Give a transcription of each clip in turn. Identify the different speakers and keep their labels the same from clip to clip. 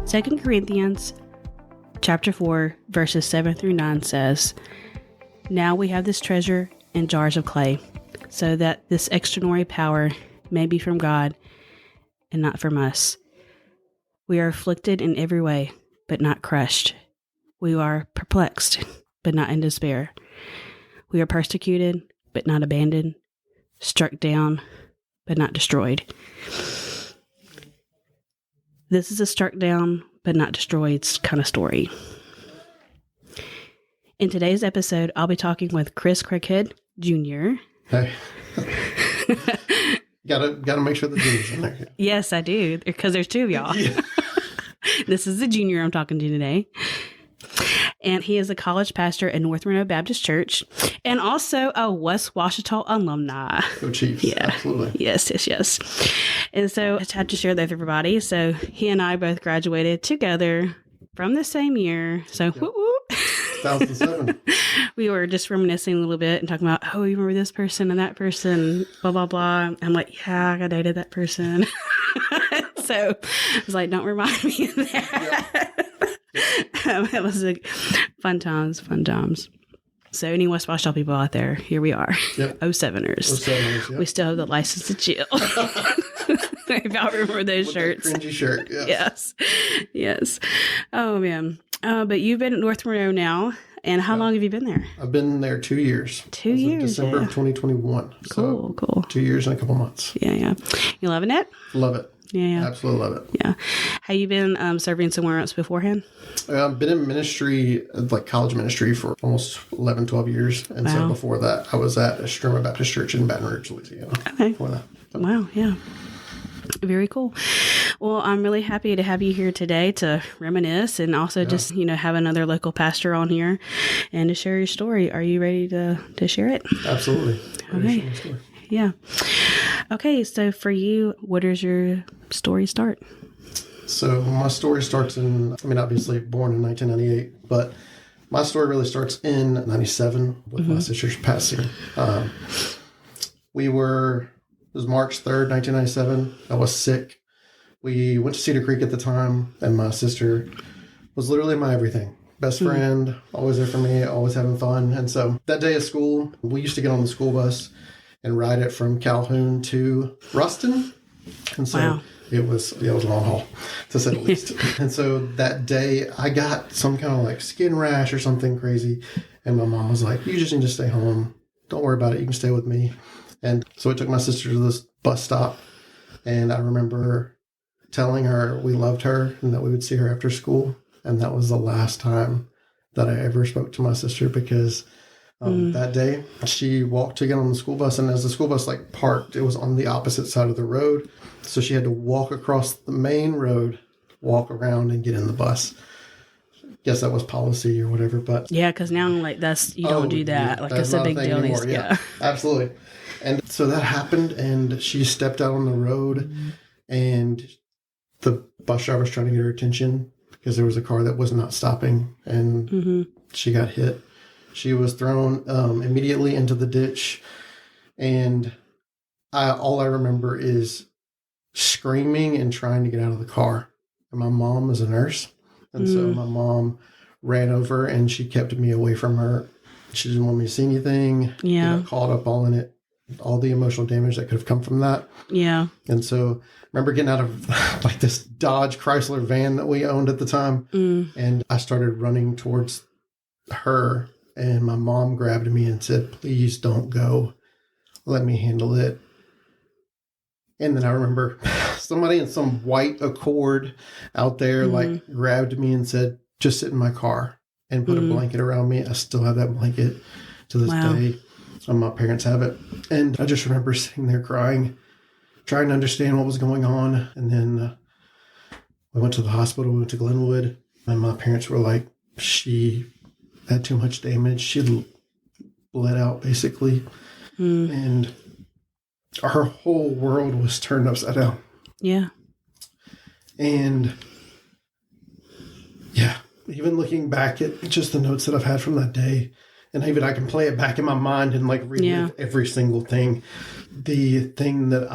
Speaker 1: 2 Corinthians chapter 4, verses 7 through 9 says, "Now we have this treasure in jars of clay, so that this extraordinary power may be from God and not from us. We are afflicted in every way, but not crushed. We are perplexed, but not in despair. We are persecuted, but not abandoned, struck down, but not destroyed." This is a struck down, but not destroyed kind of story. In today's episode, I'll be talking with Chris Craighead Jr.
Speaker 2: Hey. Gotta make sure the junior's in there.
Speaker 1: Yes, I do, because there's two of y'all.
Speaker 2: Yeah.
Speaker 1: This is the junior I'm talking to today. And he is a college pastor at North Reno Baptist Church and also a West Washita alumni.
Speaker 2: Go Chiefs. Yeah. Absolutely.
Speaker 1: Yes. And so I just had to share that with everybody. So he and I both graduated together from the same year. So,
Speaker 2: Yep. 2007.
Speaker 1: We were just reminiscing a little bit and talking about, oh, you remember this person and that person, blah, blah, blah. I'm like, yeah, I dated that person. So I was like, don't remind me of that. Yep. It was fun times. So any West Washita people out there, here we are. Yep. 07ers. Yep. We still have the license to chill. If y'all remember those with shirts.
Speaker 2: That cringy shirt.
Speaker 1: Yes. Oh, man. But you've been at North Reno now. And how long have you been there?
Speaker 2: I've been there 2 years.
Speaker 1: 2 years.
Speaker 2: December of 2021.
Speaker 1: Cool.
Speaker 2: 2 years and a couple months.
Speaker 1: Yeah. You loving it?
Speaker 2: Love it.
Speaker 1: Yeah.
Speaker 2: Absolutely love it.
Speaker 1: Yeah. Have you been serving somewhere else beforehand?
Speaker 2: I've been in ministry, like college ministry, for almost 11, 12 years. And so before that, I was at a Streamer Baptist Church in Baton Rouge, Louisiana.
Speaker 1: Okay.
Speaker 2: Before that. So.
Speaker 1: Wow. Yeah. Very cool. Well, I'm really happy to have you here today to reminisce and also just, have another local pastor on here and to share your story. Are you ready to share it?
Speaker 2: Absolutely.
Speaker 1: Okay. Yeah. Okay. So for you, where does your story start?
Speaker 2: So my story starts obviously born in 1998, but my story really starts in 97 with my sister's passing. It was March 3rd, 1997. I was sick. We went to Cedar Creek at the time, and my sister was literally my everything. Best friend, always there for me, always having fun. And so that day of school, we used to get on the school bus and ride it from Calhoun to Ruston. And so it was a long haul, to say the least. And so that day, I got some kind of like skin rash or something crazy. And my mom was like, you just need to stay home. Don't worry about it. You can stay with me. And so I took my sister to this bus stop, and I remember telling her we loved her and that we would see her after school. And that was the last time that I ever spoke to my sister, because that day she walked to get on the school bus, and as the school bus parked, it was on the opposite side of the road. So she had to walk across the main road, walk around, and get in the bus. Guess that was policy or whatever, but
Speaker 1: yeah, because now you don't do that. It's a big deal.
Speaker 2: Anymore. Yeah, absolutely. And so that happened, and she stepped out on the road, and the bus driver was trying to get her attention because there was a car that was not stopping, and she got hit. She was thrown immediately into the ditch, and all I remember is screaming and trying to get out of the car. And my mom is a nurse, and so my mom ran over, and she kept me away from her. She didn't want me to see anything.
Speaker 1: Yeah.
Speaker 2: Got caught up all in it. All the emotional damage that could have come from that.
Speaker 1: Yeah.
Speaker 2: And so I remember getting out of this Dodge Chrysler van that we owned at the time. And I started running towards her, and my mom grabbed me and said, please don't go. Let me handle it. And then I remember somebody in some white Accord out there grabbed me and said, just sit in my car, and put a blanket around me. I still have that blanket to this day. My parents have it. And I just remember sitting there crying, trying to understand what was going on. And then we went to the hospital, we went to Glenwood, and my parents were like, she had too much damage. She bled out, basically. And her whole world was turned upside down.
Speaker 1: Yeah.
Speaker 2: And even looking back at just the notes that I've had from that day, and even I can play it back in my mind and relive every single thing. The thing that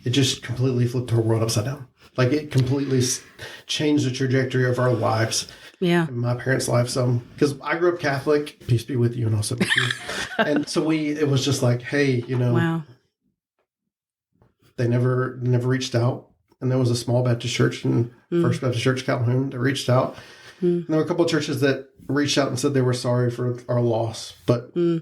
Speaker 2: it just completely flipped her world upside down. Like it completely changed the trajectory of our lives.
Speaker 1: Yeah.
Speaker 2: In my parents' life. So, because I grew up Catholic, peace be with you and also with you. And so it was just like, hey,
Speaker 1: Wow.
Speaker 2: they never reached out. And there was a small Baptist church in First Baptist Church, Calhoun, that reached out. And there were a couple of churches that reached out and said they were sorry for our loss. But I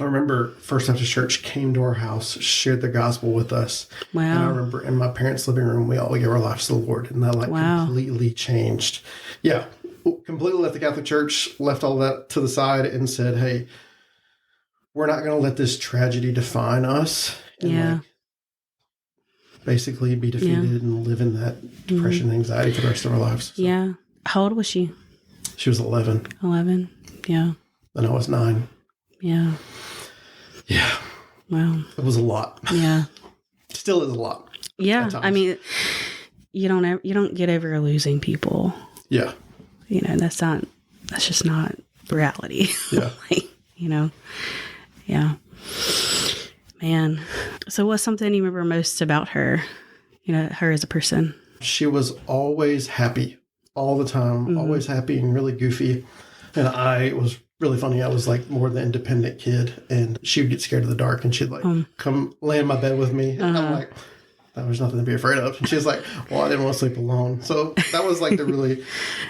Speaker 2: remember First Baptist Church came to our house, shared the gospel with us.
Speaker 1: Wow.
Speaker 2: And I remember in my parents' living room, we all gave our lives to the Lord. And that completely changed. Yeah. Completely left the Catholic Church, left all that to the side and said, hey, we're not going to let this tragedy define us. And basically be defeated and live in that depression and anxiety for the rest of our lives. So.
Speaker 1: Yeah. How old was she?
Speaker 2: She was 11.
Speaker 1: 11. Yeah.
Speaker 2: And I was 9.
Speaker 1: Yeah.
Speaker 2: Yeah.
Speaker 1: Wow.
Speaker 2: It was a lot.
Speaker 1: Yeah.
Speaker 2: Still is a lot.
Speaker 1: Yeah. I mean, you don't get over losing people.
Speaker 2: Yeah.
Speaker 1: That's just not reality.
Speaker 2: Yeah.
Speaker 1: Yeah. Man. So what's something you remember most about her, her as a person?
Speaker 2: She was always happy all the time, always happy and really goofy. And I was really funny. I was like more the independent kid and she would get scared of the dark and she'd like come lay in my bed with me. And I'm like, there's nothing to be afraid of. And she's like, well, I didn't want to sleep alone. So that was like the really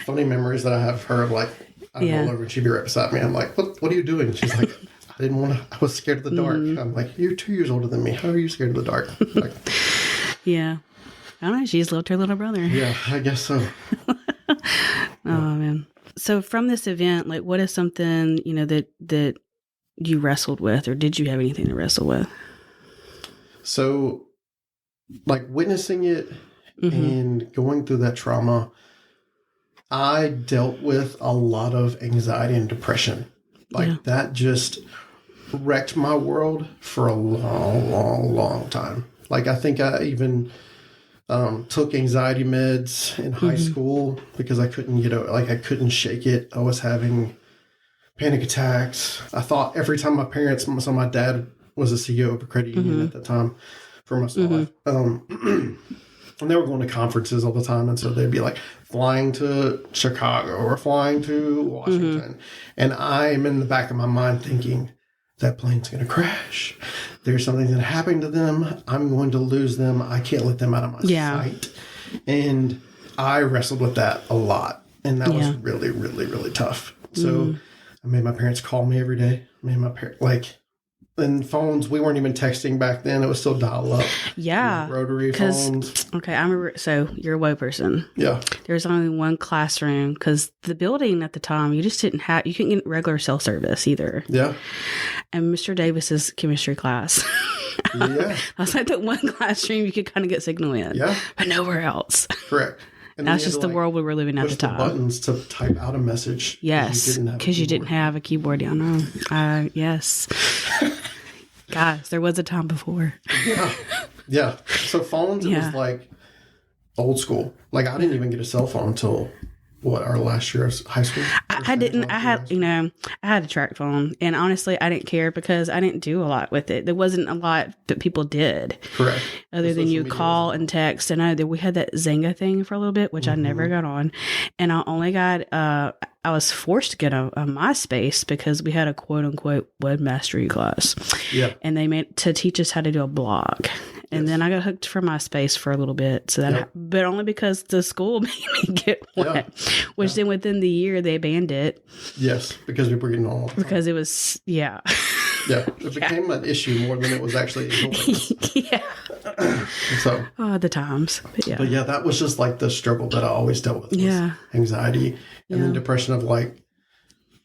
Speaker 2: funny memories that I have of her of like, I'd roll over and she'd be right beside me. I'm like, what are you doing? And she's like, I was scared of the dark. I'm like, you're 2 years older than me. How are you scared of the dark? Like,
Speaker 1: yeah. I don't know. She just loved her little brother.
Speaker 2: Yeah, I guess so.
Speaker 1: Oh, man. So from this event, like what is something, that you wrestled with or did you have anything to wrestle with?
Speaker 2: So like witnessing it and going through that trauma, I dealt with a lot of anxiety and depression. Like that just wrecked my world for a long, long, long time. Like I think I even took anxiety meds in high school because I couldn't, I couldn't shake it. I was having panic attacks. I thought every time my dad was a CEO of a credit union at the time for most of my life. And they were going to conferences all the time. And so they'd be like flying to Chicago or flying to Washington. And I'm in the back of my mind thinking, that plane's going to crash. There's something going to happen to them. I'm going to lose them. I can't let them out of my sight. And I wrestled with that a lot. And that was really, really, really tough. So I made my parents call me every day. And phones, we weren't even texting back then. It was still dial up.
Speaker 1: Yeah.
Speaker 2: Rotary phones.
Speaker 1: Okay, I remember. So you're a woke person.
Speaker 2: Yeah.
Speaker 1: There's only one classroom because the building at the time, you couldn't get regular cell service either. Yeah. And Mr. Davis's chemistry class. Yeah. I was like the one classroom you could kind of get signal in. Yeah. But nowhere else.
Speaker 2: Correct.
Speaker 1: And that's just the world we were living at the time.
Speaker 2: Buttons to type out a message.
Speaker 1: Yes, because you didn't have a keyboard. Yeah, no. Yes. Guys, there was a time before.
Speaker 2: Yeah. So phones, it was like old school. Like I didn't even get a cell phone until our last year of high school?
Speaker 1: I didn't. I had, I had a track phone, and honestly, I didn't care because I didn't do a lot with it. There wasn't a lot that people did. Correct. Other than you call and text. And I know that we had that Zynga thing for a little bit, which I never got on. And I only got, I was forced to get a MySpace because we had a quote unquote web mastery class. Yeah. And they made to teach us how to do a blog. And then I got hooked for MySpace for a little bit. So that, but only because the school made me get one, which then within the year they banned it.
Speaker 2: Yes, because we were getting all the time.
Speaker 1: Because it was, Yeah,
Speaker 2: it became an issue more than it was actually enjoyable. So,
Speaker 1: the times. But
Speaker 2: yeah, that was just like the struggle that I always dealt with. Was anxiety and then depression of like,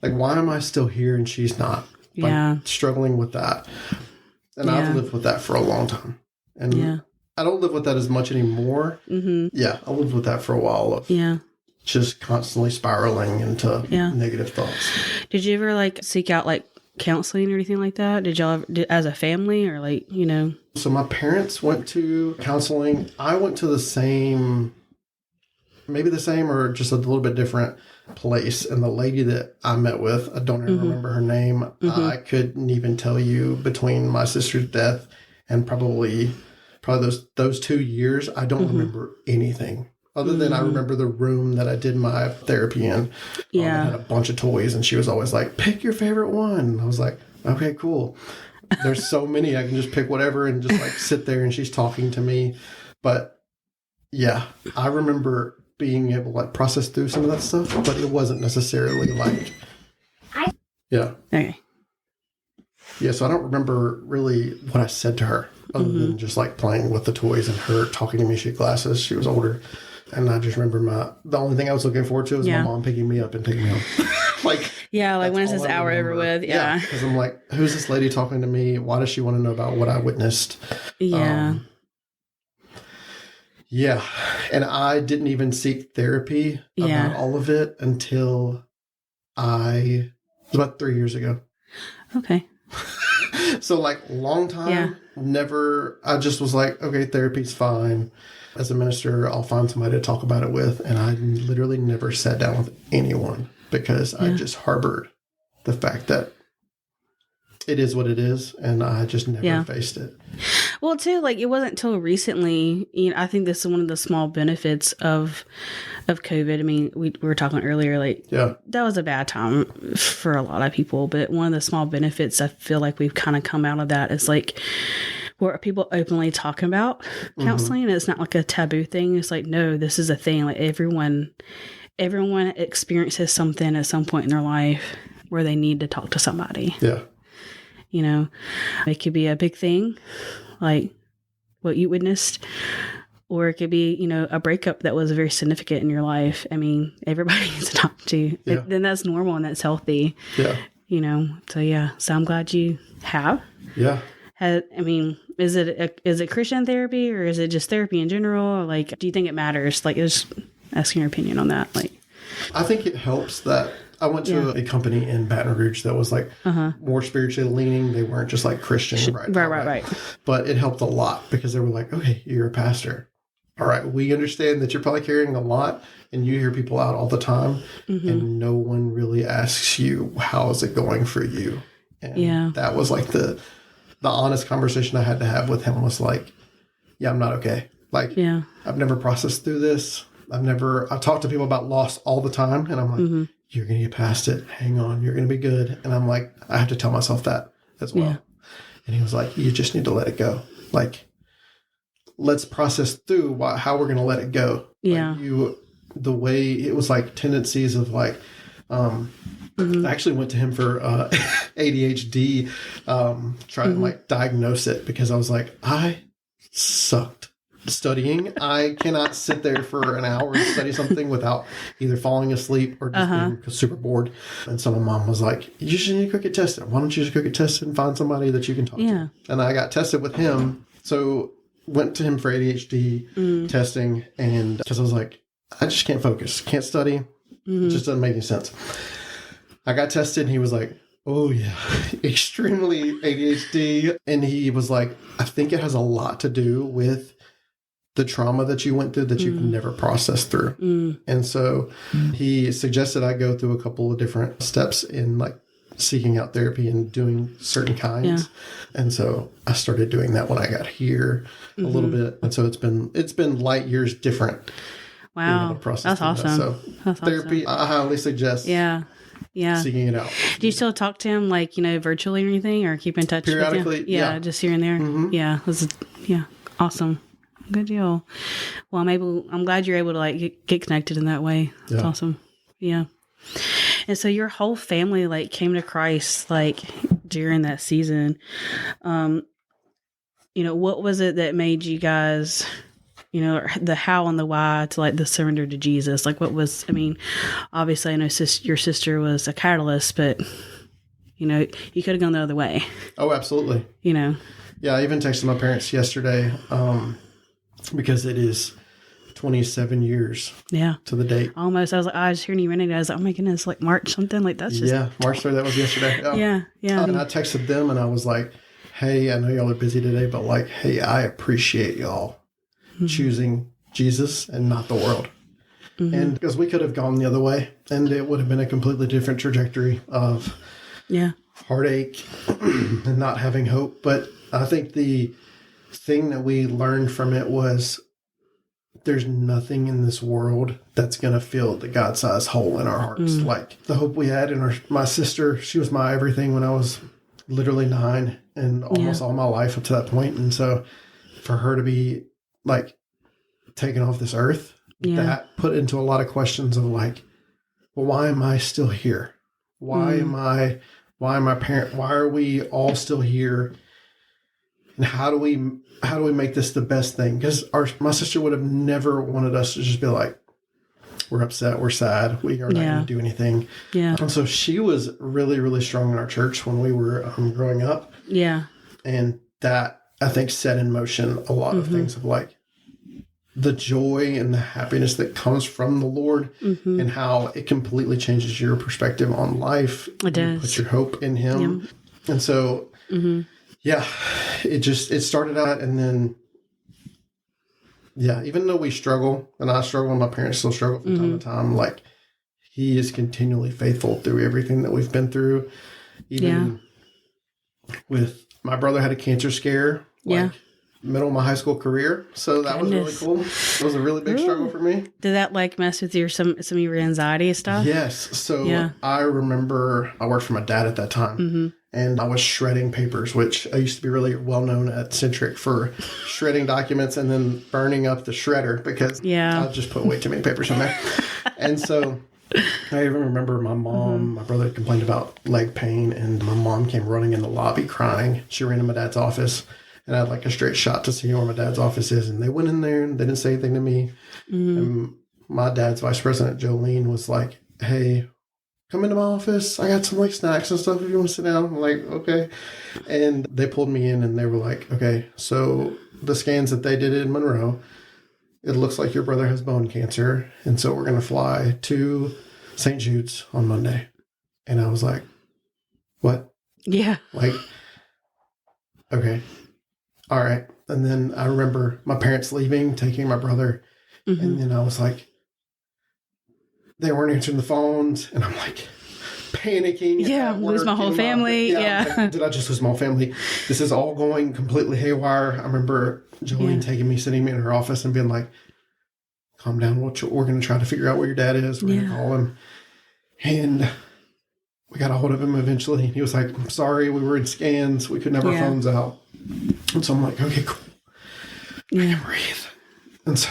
Speaker 2: why am I still here and she's not? Struggling with that. And I've lived with that for a long time. And I don't live with that as much anymore. Mm-hmm. Yeah, I lived with that for a while of just constantly spiraling into negative thoughts.
Speaker 1: Did you ever seek out counseling or anything like that? Did y'all ever, as a family or
Speaker 2: So my parents went to counseling. I went to the same, maybe the same or just a little bit different place. And the lady that I met with, I don't even remember her name. I couldn't even tell you between my sister's death and probably probably those 2 years, I don't remember anything. Other than I remember the room that I did my therapy in.
Speaker 1: Yeah.
Speaker 2: It had a bunch of toys, and she was always like, pick your favorite one. I was like, okay, cool. There's so many. I can just pick whatever and just like sit there, and she's talking to me. But yeah, I remember being able to like process through some of that stuff, but it wasn't necessarily like, yeah.
Speaker 1: Okay.
Speaker 2: Yeah, so I don't remember really what I said to her other than just like playing with the toys and her talking to me. She had glasses. She was older. And I just remember the only thing I was looking forward to was my mom picking me up and taking me home. Like,
Speaker 1: yeah, like when is this hour over with? Yeah.
Speaker 2: Because I'm like, who's this lady talking to me? Why does she want to know about what I witnessed?
Speaker 1: Yeah.
Speaker 2: Yeah. And I didn't even seek therapy about all of it until it was about 3 years ago.
Speaker 1: Okay.
Speaker 2: So like long time, never, I just was like, okay, therapy's fine. As a minister, I'll find somebody to talk about it with. And I literally never sat down with anyone because I just harbored the fact that it is what it is. And I just never faced it.
Speaker 1: Well, too, like it wasn't until recently, I think this is one of the small benefits of COVID. I mean, we were talking earlier, like that was a bad time for a lot of people. But one of the small benefits I feel like we've kind of come out of that is like, where people openly talking about counseling, and it's not like a taboo thing. It's like, no, this is a thing. Like everyone experiences something at some point in their life where they need to talk to somebody.
Speaker 2: Yeah.
Speaker 1: It could be a big thing, like what you witnessed, or it could be, a breakup that was very significant in your life. I mean, everybody needs to talk to.
Speaker 2: Yeah.
Speaker 1: Then that's normal and that's healthy.
Speaker 2: Yeah.
Speaker 1: So yeah. So I'm glad you have.
Speaker 2: Yeah.
Speaker 1: Is it Christian therapy or is it just therapy in general? Like, do you think it matters? Like, just asking your opinion on that. Like,
Speaker 2: I think it helps that I went to a company in Baton Rouge that was like more spiritually leaning. They weren't just like Christian, right. But it helped a lot because they were like, okay, you're a pastor. All right, we understand that you're probably carrying a lot and you hear people out all the time and no one really asks you, how is it going for you? And that was like the honest conversation I had to have with him was like, I'm not okay. Like, I've never processed through this. I've talked to people about loss all the time. And I'm like, you're going to get past it. Hang on. You're going to be good. And I'm like, I have to tell myself that as well. Yeah. And he was like, you just need to let it go. Like, let's process through how we're going to let it go.
Speaker 1: Yeah.
Speaker 2: Like the way it was like tendencies of like, I actually went to him for ADHD, trying to like diagnose it because I was like, I sucked studying. I cannot sit there for an hour and study something without either falling asleep or just being super bored. And so my mom was like, you just need to go get tested. Why don't you just go get tested and find somebody that you can talk to? And I got tested with him. So went to him for ADHD testing. And because I was like, I just can't focus, can't study. It just doesn't make any sense. I got tested and he was like, oh yeah, extremely ADHD. And he was like, I think it has a lot to do with the trauma that you went through that you've never processed through. And so he suggested I go through a couple of different steps in like seeking out therapy and doing certain kinds. And so I started doing that when I got here a little bit. And so it's been light years different.
Speaker 1: Wow. That's awesome.
Speaker 2: So
Speaker 1: that's
Speaker 2: therapy, awesome. I highly suggest seeking it out.
Speaker 1: Do you still talk to him like, virtually or anything or keep in touch
Speaker 2: periodically?
Speaker 1: With him? Just here and there. Yeah. Awesome. Good deal. Well, I'm glad you're able to like get connected in that way. That's awesome. Yeah. And so your whole family like came to Christ like during that season. What was it that made you guys, the how and the why to like the surrender to Jesus? Like obviously I know your sister was a catalyst, but you could have gone the other way.
Speaker 2: Oh, absolutely. Yeah, I even texted my parents yesterday because it is 27 years to the date.
Speaker 1: Almost. I was hearing you running. I was like, oh my goodness, like March something like that's just...
Speaker 2: Yeah, March 3rd, that was yesterday.
Speaker 1: Yeah.
Speaker 2: And I texted them and I was like, hey, I know y'all are busy today, but like, hey, I appreciate y'all choosing Jesus and not the world. And because we could have gone the other way and it would have been a completely different trajectory of heartache and not having hope. But I think the thing that we learned from it was there's nothing in this world that's going to fill the God-sized hole in our hearts. Like the hope we had in my sister, she was my everything when I was literally 9 and almost all my life up to that point. And so for her to be like taken off this earth, that put into a lot of questions of like, well, why am I still here? Why am my parent? Why are we all still here? And how do we make this the best thing? Because my sister would have never wanted us to just be like, we're upset, we're sad, we are not going to do anything.
Speaker 1: Yeah.
Speaker 2: And so she was really, really strong in our church when we were growing up.
Speaker 1: Yeah.
Speaker 2: And that, I think, set in motion a lot of things of like the joy and the happiness that comes from the Lord and how it completely changes your perspective on life.
Speaker 1: It does.
Speaker 2: You put your hope in Him. Yeah. And so, it started out, and then, even though we struggle, and I struggle, and my parents still struggle from time to time, like, He is continually faithful through everything that we've been through. Even with my brother had a cancer scare, middle of my high school career. So that was really cool. It was a really big struggle for me.
Speaker 1: Did that like mess with some of your anxiety and stuff?
Speaker 2: Yes. So I remember I worked for my dad at that time. And I was shredding papers, which I used to be really well known at Centric for shredding documents and then burning up the shredder because I just put way too many papers in there. And so I even remember my mom, my brother complained about leg pain, and my mom came running in the lobby crying. She ran to my dad's office, and I had like a straight shot to see where my dad's office is. And they went in there and they didn't say anything to me. And my dad's vice president, Jolene, was like, hey, come into my office. I got some like snacks and stuff if you want to sit down. I'm like, okay. And they pulled me in and they were like, okay, so the scans that they did in Monroe, it looks like your brother has bone cancer. And so we're going to fly to St. Jude's on Monday. And I was like, what?
Speaker 1: Yeah.
Speaker 2: Like, okay. All right. And then I remember my parents leaving, taking my brother. And then I was like, they weren't answering the phones, and I'm like panicking.
Speaker 1: Yeah, lose my whole family.
Speaker 2: Like, did I just lose my whole family? This is all going completely haywire. I remember Jolene taking me, sitting me in her office and being like, calm down. We're going to try to figure out where your dad is. We're going to call him. And we got a hold of him eventually. He was like, I'm sorry, we were in scans. We couldn't have our phones out. And so I'm like, okay, cool. I can breathe. And so...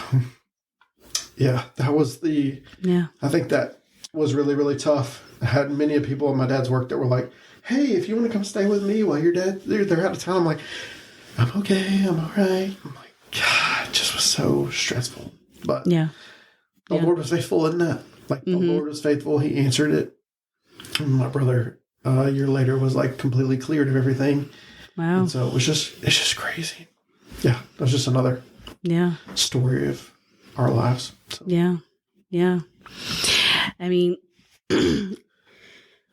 Speaker 2: that was I think that was really, really tough. I had many people in my dad's work that were like, hey, if you want to come stay with me while your dad, they're out of town. I'm like, I'm okay. I'm all right. I'm like, God, it just was so stressful. But the Lord was faithful in that. Like the Lord was faithful. He answered it. And my brother, a year later, was like completely cleared of everything.
Speaker 1: Wow.
Speaker 2: And so it's just crazy. Yeah. That was just another story of our lives. So.
Speaker 1: Yeah. I mean,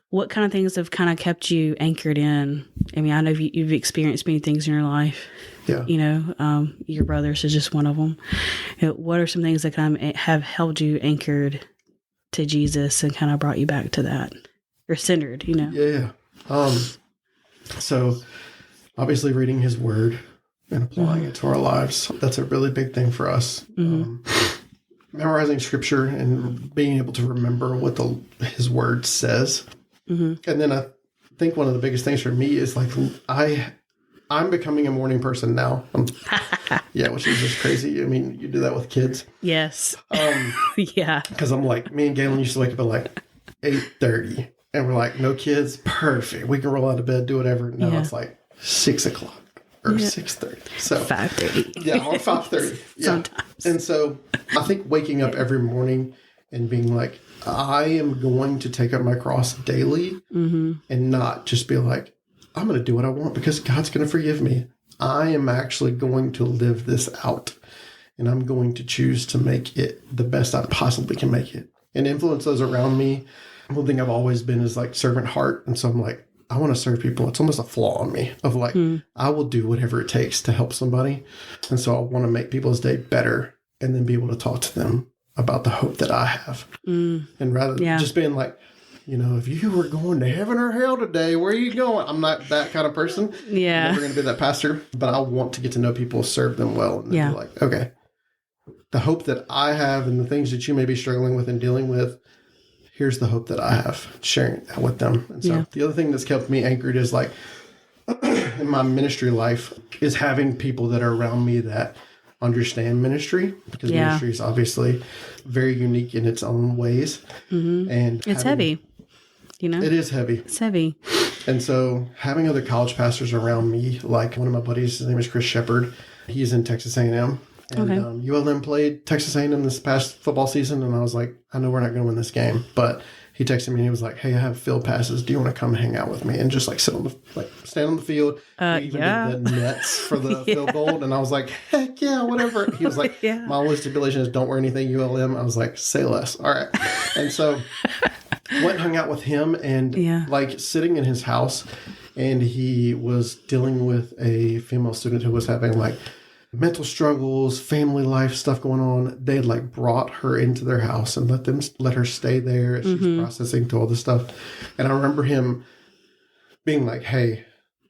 Speaker 1: what kind of things have kind of kept you anchored in? I mean, I know you've experienced many things in your life. Yeah. You know, your brothers is just one of them. You know, what are some things that kind of have held you anchored to Jesus and kind of brought you back to that? Or centered, you know?
Speaker 2: Yeah. So, obviously reading His Word and applying it to our lives. That's a really big thing for us. Memorizing Scripture and being able to remember what His Word says. And then I think one of the biggest things for me is like I'm becoming a morning person now. Which is just crazy. I mean, you do that with kids.
Speaker 1: Yes.
Speaker 2: Because I'm like, me and Galen used to wake up at like 8:30, and we're like, no kids, perfect. We can roll out of bed, do whatever. Now it's like 6 o'clock. Or 6:30. So
Speaker 1: 5:30.
Speaker 2: Yeah, or 5:30. Yeah.
Speaker 1: Sometimes.
Speaker 2: And so I think waking up every morning and being like, I am going to take up my cross daily and not just be like, I'm going to do what I want because God's going to forgive me. I am actually going to live this out, and I'm going to choose to make it the best I possibly can make it and influence those around me. One thing I've always been is like servant heart. And so I'm like, I want to serve people. It's almost a flaw in me of like, I will do whatever it takes to help somebody. And so I want to make people's day better and then be able to talk to them about the hope that I have. And rather than just being like, if you were going to heaven or hell today, where are you going? I'm not that kind of person.
Speaker 1: Yeah.
Speaker 2: I'm never going to be that pastor, but I want to get to know people, serve them well, and then be like, okay, the hope that I have and the things that you may be struggling with and dealing with, here's the hope that I have, sharing that with them. And so the other thing that's kept me anchored is like in my ministry life is having people that are around me that understand ministry, because ministry is obviously very unique in its own ways. And
Speaker 1: it's heavy,
Speaker 2: It is heavy.
Speaker 1: It's heavy.
Speaker 2: And so having other college pastors around me, like one of my buddies, his name is Chris Shepard. He's in Texas A&M. And ULM played Texas A&M this past football season, and I was like, I know we're not going to win this game, but he texted me and he was like, hey, I have field passes. Do you want to come hang out with me and just like stand on the field? We even did the nets for the field goal. And I was like, heck yeah, whatever. He was like, my only stipulation is don't wear anything ULM. I was like, say less. All right. And so went and hung out with him and like sitting in his house, and he was dealing with a female student who was having like mental struggles, family life stuff going on. They had like brought her into their house and let her stay there as she's processing through all this stuff. And I remember him being like, hey,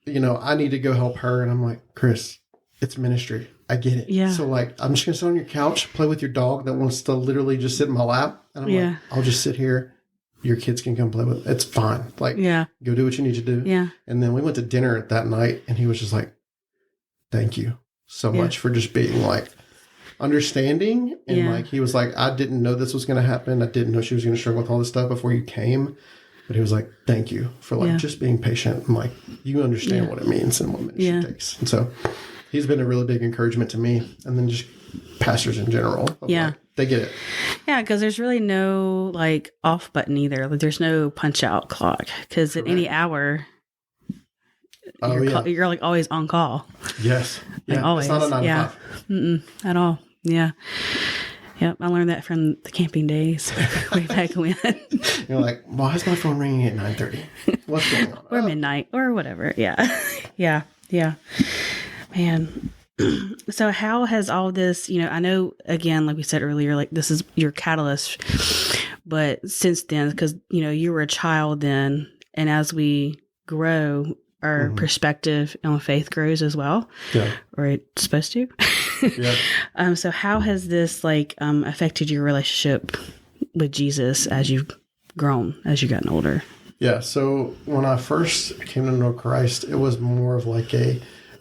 Speaker 2: I need to go help her. And I'm like, Chris, it's ministry. I get it. Yeah. So like, I'm just going to sit on your couch, play with your dog that wants to literally just sit in my lap. And I'm like, I'll just sit here. Your kids can come play with it. It's fine. Like, go do what you need to do. Yeah. And then we went to dinner that night, and he was just like, thank you so much for just being like understanding. And like, he was like, I didn't know this was going to happen. I didn't know she was going to struggle with all this stuff before you came. But he was like, thank you for like just being patient. And like, you understand what it means and what ministry takes. And so he's been a really big encouragement to me. And then just pastors in general. Like, they get it. Yeah.
Speaker 1: Cause there's really no like off button either. Like there's no punch out clock. Cause at any hour, you're like always on call.
Speaker 2: Yes.
Speaker 1: Like always.
Speaker 2: It's not a 9 to 5.
Speaker 1: At all. Yeah. Yep. I learned that from the camping days way back when.
Speaker 2: You're like, why is my phone ringing at 9:30? What's going on?
Speaker 1: Or midnight or whatever. Yeah. Yeah. Man. So how has all this, I know, again, like we said earlier, like this is your catalyst, but since then, because, you were a child then, and as we grow, our perspective on faith grows as well. Yeah. Or it's supposed to. Yeah. So how has this affected your relationship with Jesus as you've grown, as you've gotten older?
Speaker 2: Yeah. So when I first came to know Christ, it was more of like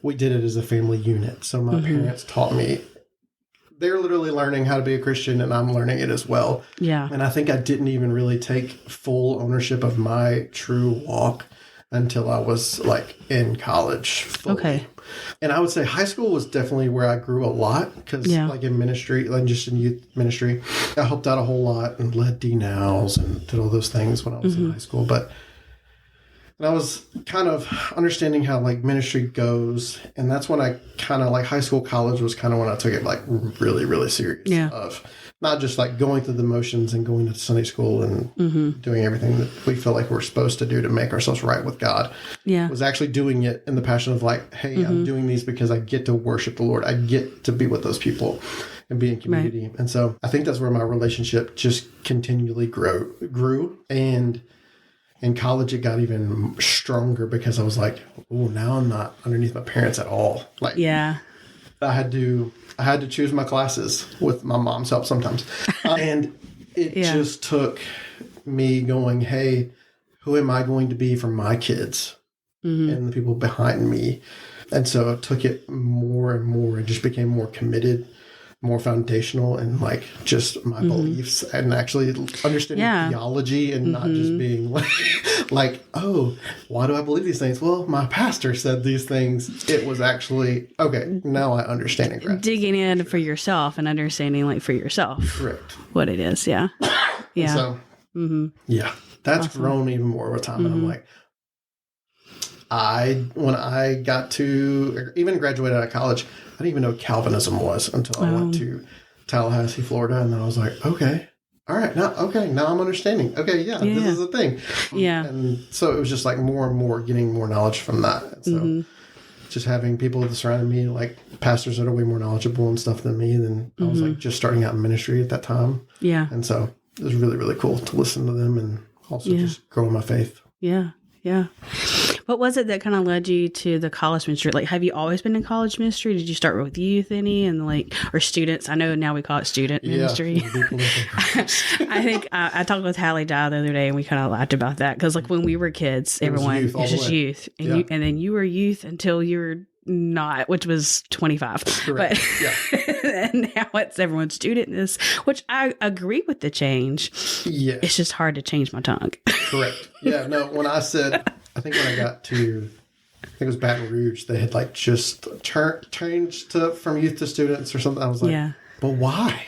Speaker 2: we did it as a family unit. So my parents taught me. They're literally learning how to be a Christian, and I'm learning it as well. Yeah. And I think I didn't even really take full ownership of my true walk until I was like in college fully. Okay. And I would say high school was definitely where I grew a lot, because like in ministry, like just in youth ministry, I helped out a whole lot and led D-Nows and did all those things when I was in high school. But I was kind of understanding how like ministry goes. And that's when I kind of like high school, college was kind of when I took it like really, really serious. Yeah. Of not just like going through the motions and going to Sunday school and doing everything that we feel like we're supposed to do to make ourselves right with God. Yeah. Was actually doing it in the passion of like, hey, I'm doing these because I get to worship the Lord. I get to be with those people and be in community. Right. And so I think that's where my relationship just continually grew. And in college, it got even stronger because I was like, oh, now I'm not underneath my parents at all. Like, I had to choose my classes with my mom's help sometimes. And it just took me going, hey, who am I going to be for my kids and the people behind me? And so I took it more and more and just became more committed, more foundational, and like just my beliefs and actually understanding theology and not just being like, oh, why do I believe these things? Well, my pastor said these things. It was actually, okay, now I understand and grasp.
Speaker 1: Digging in for yourself and understanding like for yourself. Correct. What it is. Yeah. Yeah.
Speaker 2: So, that's awesome. Grown even more over time. And I'm like, when I got to even graduated out of college, I didn't even know what Calvinism was until I went to Tallahassee, Florida. And then I was like, okay, all right, now I'm understanding. Okay, this is a thing. Yeah. And so it was just like more and more getting more knowledge from that. And so just having people that surrounded me, like pastors that are way more knowledgeable and stuff than me. Then I was like just starting out in ministry at that time. Yeah. And so it was really, really cool to listen to them and also just growing my faith.
Speaker 1: Yeah. Yeah. What was it that kind of led you to the college ministry? Like, have you always been in college ministry? Did you start with youth and or students? I know now we call it student ministry. I think I talked with Hallie Dye the other day and we kind of laughed about that. Cause like when we were kids, everyone, it was just youth. And and then you were youth until you were not, which was 25. Correct. But and now it's everyone's student in this, which I agree with the change. Yeah. It's just hard to change my tongue.
Speaker 2: Correct. Yeah. No, when I said, I think when I got to, I think it was Baton Rouge, they had like just changed from youth to students or something. I was like, but why?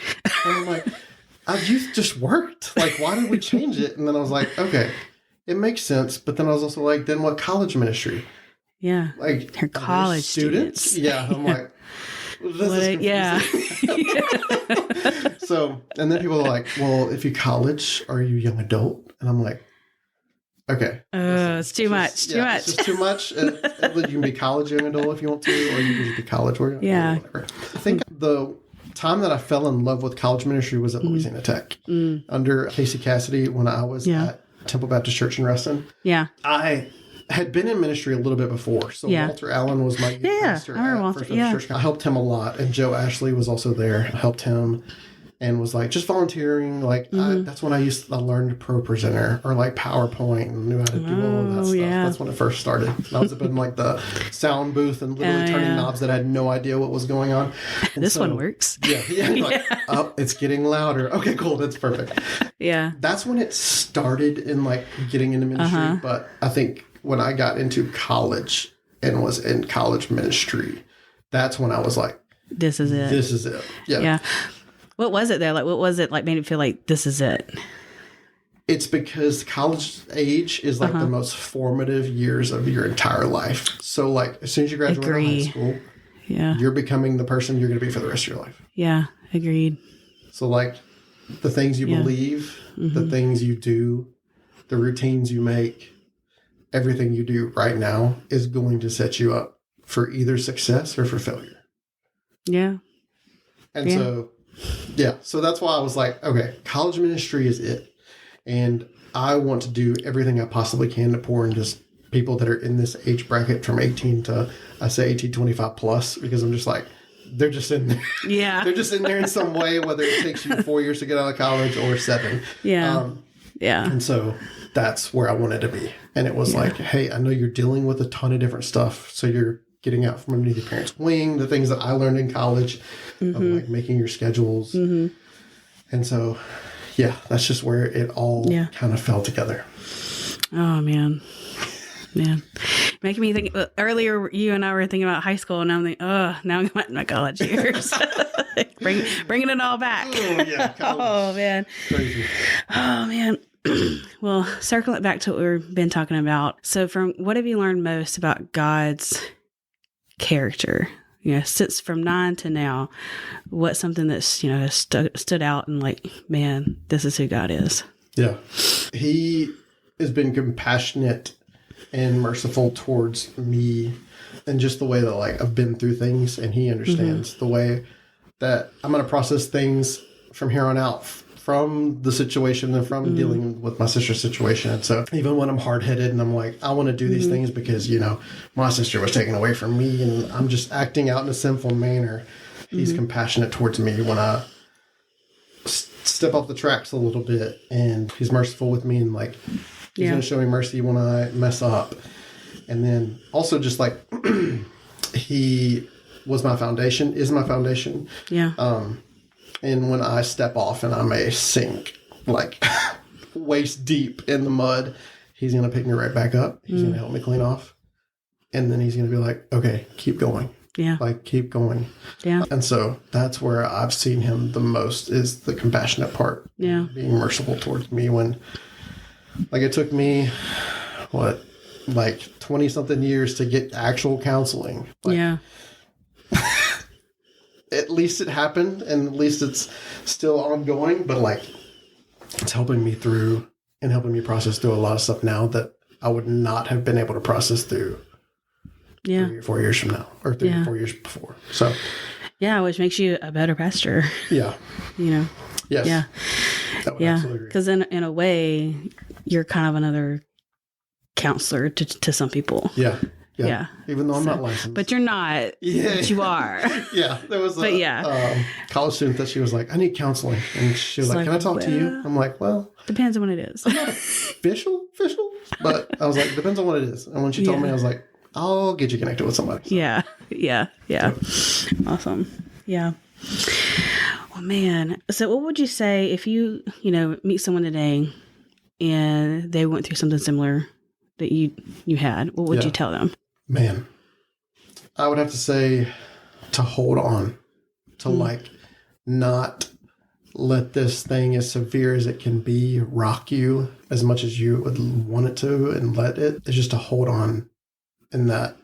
Speaker 2: And I'm like, our youth just worked. Like, why did we change it? And then I was like, okay, it makes sense. But then I was also like, then what college ministry?
Speaker 1: Yeah.
Speaker 2: Like
Speaker 1: her college students.
Speaker 2: Yeah. I'm like, this is So, and then people are like, well, if you college, are you young adult? And I'm like, okay.
Speaker 1: It's too much. Too much.
Speaker 2: It's just too much. You can be college young adult if you want to, or you can just be college or whatever. I think the time that I fell in love with college ministry was at Louisiana Tech under Casey Cassidy when I was at Temple Baptist Church in Reston. Yeah. I had been in ministry a little bit before. So Walter Allen was my youth pastor at First Baptist Church. I helped him a lot. And Joe Ashley was also there. I helped him and was like just volunteering. Like that's when I learned ProPresenter or like PowerPoint and knew how to do all of that stuff. Yeah. That's when it first started. I was up in like the sound booth and literally turning knobs that I had no idea what was going on. And
Speaker 1: this one works.
Speaker 2: Yeah. Like, oh, it's getting louder. Okay, cool. That's perfect. Yeah. That's when it started in like getting into ministry. But I think when I got into college and was in college ministry, that's when I was like, this is it. This is it. Yeah. Yeah.
Speaker 1: What was it there? Like, what was it like made it feel like this is it?
Speaker 2: It's because college age is like the most formative years of your entire life. So like as soon as you graduate from high school, you're becoming the person you're going to be for the rest of your life.
Speaker 1: Yeah. Agreed.
Speaker 2: So like the things you believe, the things you do, the routines you make, everything you do right now is going to set you up for either success or for failure. Yeah. And so that's why I was like, okay, college ministry is it. And I want to do everything I possibly can to pour into people that are in this age bracket from 18 to, I say 18, 25 plus, because I'm just like, they're just in there. Yeah. They're just in there in some way, whether it takes you 4 years to get out of college or 7. Yeah. And so that's where I wanted to be. And it was like, hey, I know you're dealing with a ton of different stuff. So you're getting out from underneath your parents' wing, the things that I learned in college, of like making your schedules. And so, that's just where it all kind of fell together.
Speaker 1: Oh, man. Making me think, earlier you and I were thinking about high school, and I'm thinking, now I'm going to my college years. Bringing it all back. Oh, yeah. Oh, man. Crazy. Oh, man. Well, circling it back to what we've been talking about. So what have you learned most about God's character? Since from 9 to now, what's something that's, has stood out and like, man, this is who God is. Yeah.
Speaker 2: He has been compassionate and merciful towards me, and just the way that like I've been through things, and he understands the way that I'm going to process things from here on out, from the situation and from dealing with my sister's situation. And so even when I'm hard-headed and I'm like, I want to do these things because, my sister was taken away from me and I'm just acting out in a sinful manner, he's compassionate towards me when I step off the tracks a little bit, and he's merciful with me, and like he's going to show me mercy when I mess up. And then also just like he was my foundation, is my foundation. Yeah. And when I step off and I may sink like waist deep in the mud, he's going to pick me right back up. He's going to help me clean off. And then he's going to be like, okay, keep going. Yeah. Like, keep going. Yeah. And so that's where I've seen him the most, is the compassionate part. Yeah. Being merciful towards me when, like, it took me, 20 something years to get actual counseling. Like, at least it happened, and at least it's still ongoing, but like it's helping me through and helping me process through a lot of stuff now that I would not have been able to process through 3 or 4 years from now, or 3 or 4 years before. So
Speaker 1: which makes you a better pastor. Yeah. Yes. Yeah. Because in a way, you're kind of another counselor to some people.
Speaker 2: Yeah.
Speaker 1: Yeah.
Speaker 2: Even though I'm not licensed.
Speaker 1: But you're not.
Speaker 2: Yeah.
Speaker 1: But you are.
Speaker 2: Yeah. There was a college student that she was like, I need counseling. And she was like, can I talk to you? I'm like, well.
Speaker 1: Depends on what it is.
Speaker 2: I'm not official. But I was like, depends on what it is. And when she told me, I was like, I'll get you connected with somebody. So.
Speaker 1: Yeah. Awesome. Yeah. Well, man. So what would you say if you meet someone today and they went through something similar that you had? What would you tell them?
Speaker 2: Man, I would have to say to hold on, to not let this thing, as severe as it can be, rock you as much as you would want it to, and let it. It's just to hold on in that.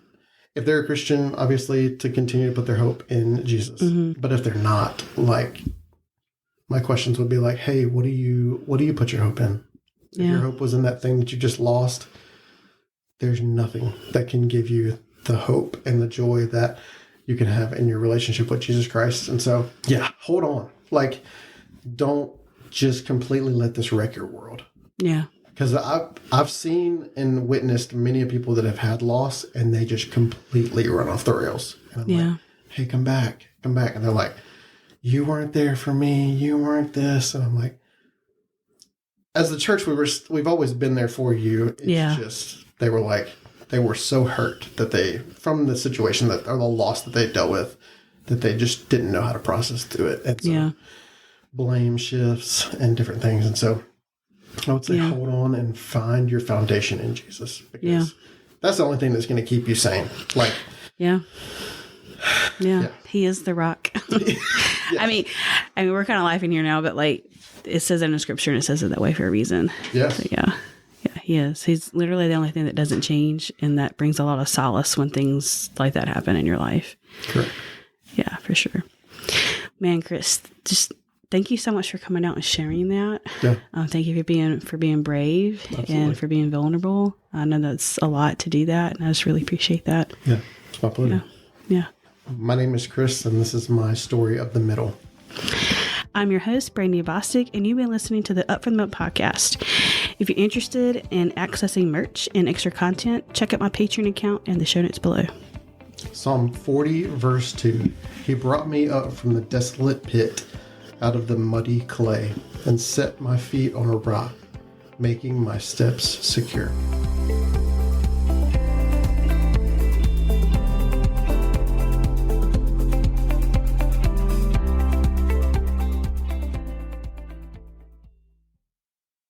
Speaker 2: If they're a Christian, obviously to continue to put their hope in Jesus. Mm-hmm. But if they're not, my questions would be like, hey, what do you put your hope in? If your hope was in that thing that you just lost, there's nothing that can give you the hope and the joy that you can have in your relationship with Jesus Christ. And so, hold on. Don't just completely let this wreck your world. Yeah. Because I've seen and witnessed many people that have had loss, and they just completely run off the rails. And I'm like, hey, come back. And they're like, you weren't there for me. You weren't this. And I'm like, as the church, we've always been there for you. It's just, they were so hurt that from the situation or the loss that they dealt with, that they just didn't know how to process through it. And so blame shifts and different things. And so I would say hold on and find your foundation in Jesus, because that's the only thing that's going to keep you sane.
Speaker 1: He is the rock. I mean, we're kind of laughing here now, but it says it in the scripture, and it says it that way for a reason. Yes. So, yeah, he is. He's literally the only thing that doesn't change, and that brings a lot of solace when things like that happen in your life. Correct. Yeah, for sure. Man, Chris, just thank you so much for coming out and sharing that. Yeah. Thank you for being brave. Absolutely. And for being vulnerable. I know that's a lot to do that, and I just really appreciate that. Yeah, it's my pleasure. Yeah. My name is Chris, and this is my story of the middle. I'm your host, Brandy Bostic, and you've been listening to the Up From the Moat podcast. If you're interested in accessing merch and extra content, check out my Patreon account and the show notes below. Psalm 40, verse 2. He brought me up from the desolate pit, out of the muddy clay, and set my feet on a rock, making my steps secure.